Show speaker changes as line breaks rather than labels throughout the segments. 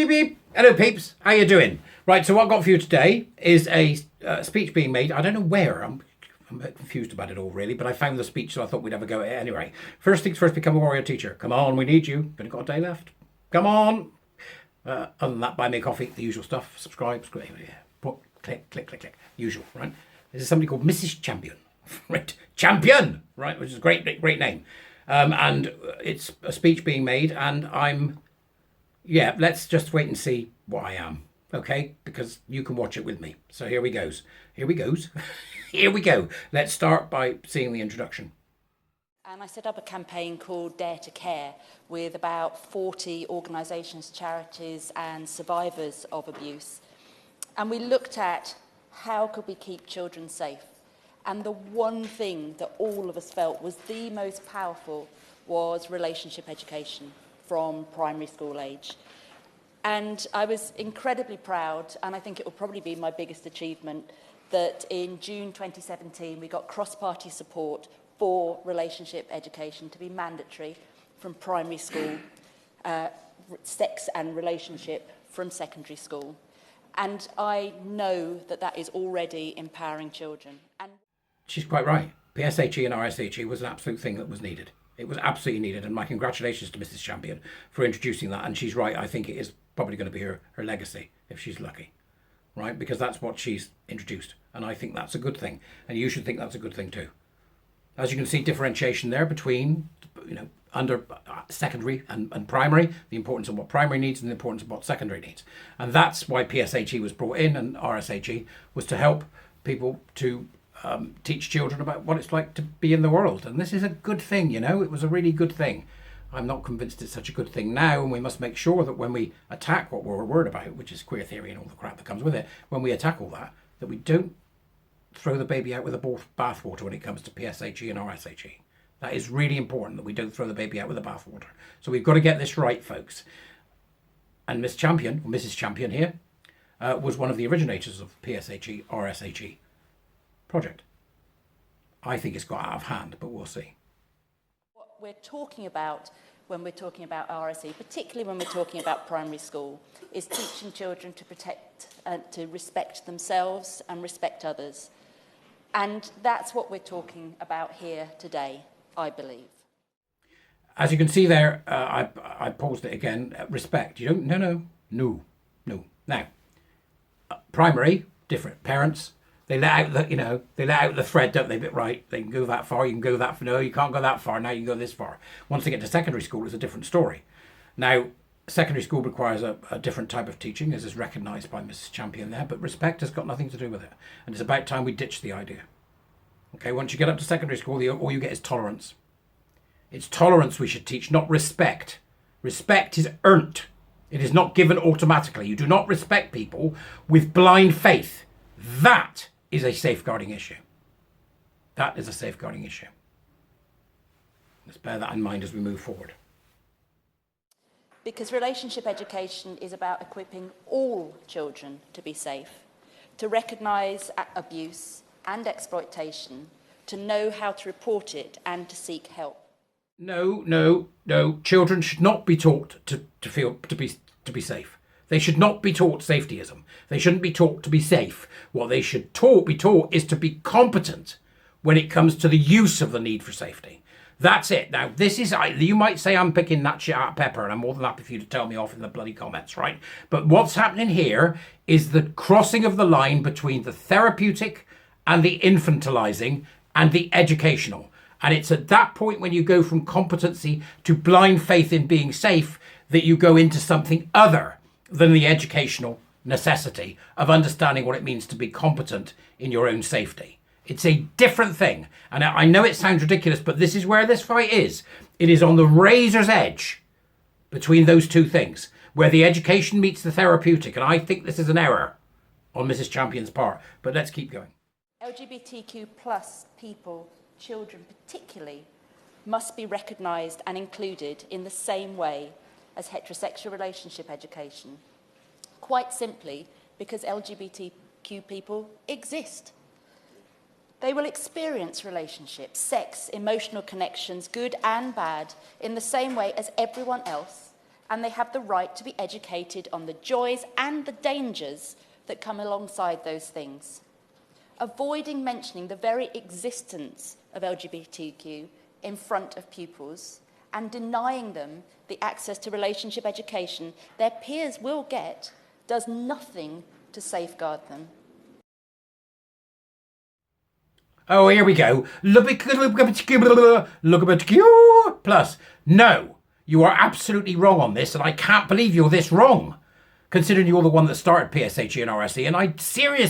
beep, beep. Hello, peeps. How you doing? Right, so what I've got for you today is a speech being made. I don't know where. I'm a bit confused about it all, really, but I found the speech, so I thought we'd have a go at it anyway. First things first, become a warrior teacher. Come on, we need you. Only got a day left. Come on. Other than that, buy me a coffee, the usual stuff. Subscribe. Click, click, click, click. Usual, right? This is somebody called Mrs. Champion. Right, Champion, right, which is a great name. And it's a speech being made, and let's just wait and see what I am, okay? Because you can watch it with me. So here we go. Here we go. Let's start by seeing the introduction.
And I set up a campaign called Dare to Care with about 40 organisations, charities and survivors of abuse. And we looked at how could we keep children safe. And the one thing that all of us felt was the most powerful was relationship education from primary school age. And I was incredibly proud, and I think it will probably be my biggest achievement, that in June 2017 we got cross-party support for relationship education to be mandatory from primary school, sex and relationship from secondary school. And I know that that is already empowering children. And
she's quite right. PSHE and RSHE was an absolute thing that was needed. It was absolutely needed, and my congratulations to Mrs. Champion for introducing that. And she's right. I think it is probably going to be her legacy if she's lucky, right? Because that's what she's introduced, and I think that's a good thing. And you should think that's a good thing too. As you can see, differentiation there between, under secondary and primary, the importance of what primary needs and the importance of what secondary needs. And that's why PSHE was brought in, and RSHE was to help people to teach children about what it's like to be in the world. And this is a good thing, it was a really good thing. I'm not convinced it's such a good thing now, and we must make sure that when we attack what we're worried about, which is queer theory and all the crap that comes with it, when we attack all that, that we don't throw the baby out with the bathwater when it comes to PSHE and RSHE. That is really important, that we don't throw the baby out with the bathwater. So we've got to get this right, folks. And Miss Champion, or Mrs. Champion here, was one of the originators of PSHE, RSHE project. I think it's got out of hand, but we'll see.
What we're talking about when we're talking about RSE, particularly when we're talking about primary school, is teaching children to protect and to respect themselves and respect others. And that's what we're talking about here today, I believe.
As you can see there, I paused it again. Respect. You don't. No. Now, primary, different. Parents, they let out the thread, don't they? But right, they can go that far. You can go that far. No, you can't go that far. Now you can go this far. Once they get to secondary school, it's a different story. Now, secondary school requires a different type of teaching, as is recognised by Mrs. Champion there. But respect has got nothing to do with it, and it's about time we ditch the idea. Okay, once you get up to secondary school, all you get is tolerance. It's tolerance we should teach, not respect. Respect is earned. It is not given automatically. You do not respect people with blind faith. That is a safeguarding issue. That is a safeguarding issue. Let's bear that in mind as we move forward.
Because relationship education is about equipping all children to be safe, to recognise abuse and exploitation, to know how to report it and to seek help.
No. Children should not be taught to be safe. They should not be taught safetyism. They shouldn't be taught to be safe. What they should be taught is to be competent when it comes to the use of the need for safety. That's it. Now, you might say I'm picking that shit out of pepper, and I'm more than happy for you to tell me off in the bloody comments, right? But what's happening here is the crossing of the line between the therapeutic and the infantilizing and the educational. And it's at that point when you go from competency to blind faith in being safe that you go into something other than the educational necessity of understanding what it means to be competent in your own safety. It's a different thing. And I know it sounds ridiculous, but this is where this fight is. It is on the razor's edge between those two things, where the education meets the therapeutic. And I think this is an error on Mrs. Champion's part. But let's keep going.
LGBTQ plus people, children particularly, must be recognised and included in the same way as heterosexual relationship education. Quite simply because LGBTQ people exist. They will experience relationships, sex, emotional connections, good and bad, in the same way as everyone else, and they have the right to be educated on the joys and the dangers that come alongside those things. Avoiding mentioning the very existence of LGBTQ in front of pupils and denying them the access to relationship education their peers will get does nothing to safeguard them.
Oh, here we go. Plus, no, you are absolutely wrong on this, and I can't believe you're this wrong, considering you're the one that started PSHE and RSE, and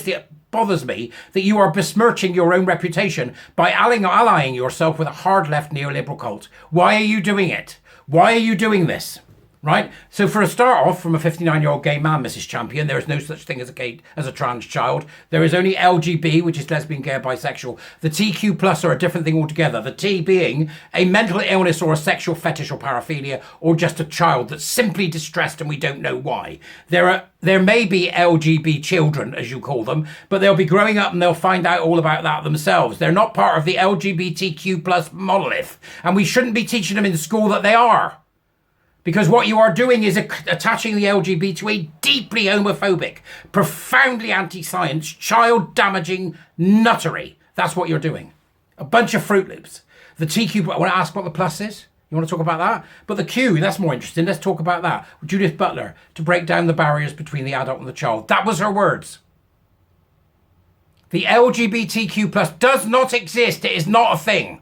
it bothers me that you are besmirching your own reputation by allying yourself with a hard-left neoliberal cult. Why are you doing it? Why are you doing this? Right? So for a start off, from a 59-year-old gay man, Mrs. Champion, there is no such thing as a trans child. There is only LGB, which is lesbian, gay, bisexual. The TQ plus are a different thing altogether. The T being a mental illness or a sexual fetish or paraphilia, or just a child that's simply distressed and we don't know why. There may be LGB children, as you call them, but they'll be growing up and they'll find out all about that themselves. They're not part of the LGBTQ plus monolith, and we shouldn't be teaching them in school that they are. Because what you are doing is attaching the LGBT to a deeply homophobic, profoundly anti-science, child-damaging nuttery. That's what you're doing. A bunch of Fruit Loops. The TQ, I want to ask what the plus is. You want to talk about that? But the Q, that's more interesting. Let's talk about that. Judith Butler, to break down the barriers between the adult and the child. That was her words. The LGBTQ plus does not exist. It is not a thing.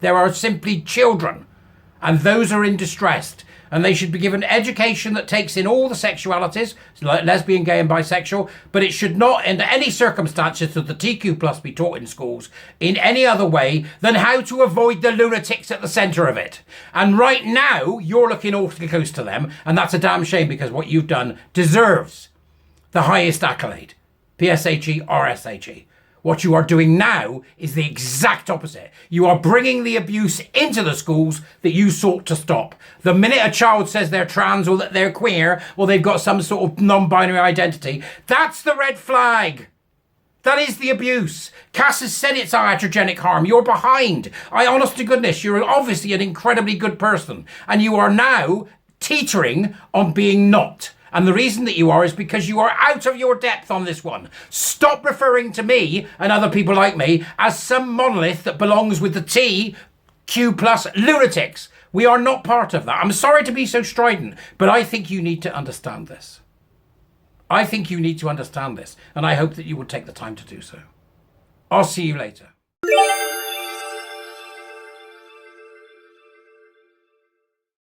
There are simply children, and those are in distress. And they should be given education that takes in all the sexualities, like lesbian, gay and bisexual, but it should not, under any circumstances, that the TQ plus be taught in schools in any other way than how to avoid the lunatics at the centre of it. And right now, you're looking awfully close to them, and that's a damn shame, because what you've done deserves the highest accolade. PSHE, RSHE. What you are doing now is the exact opposite. You are bringing the abuse into the schools that you sought to stop. The minute a child says they're trans or that they're queer or they've got some sort of non-binary identity, that's the red flag. That is the abuse. Cass has said it's iatrogenic harm. You're behind. Honest to goodness, you're obviously an incredibly good person, and you are now teetering on being not. And the reason that you are is because you are out of your depth on this one. Stop referring to me and other people like me as some monolith that belongs with the TQ plus lunatics. We are not part of that. I'm sorry to be so strident, but I think you need to understand this. I think you need to understand this, and I hope that you will take the time to do so. I'll see you later.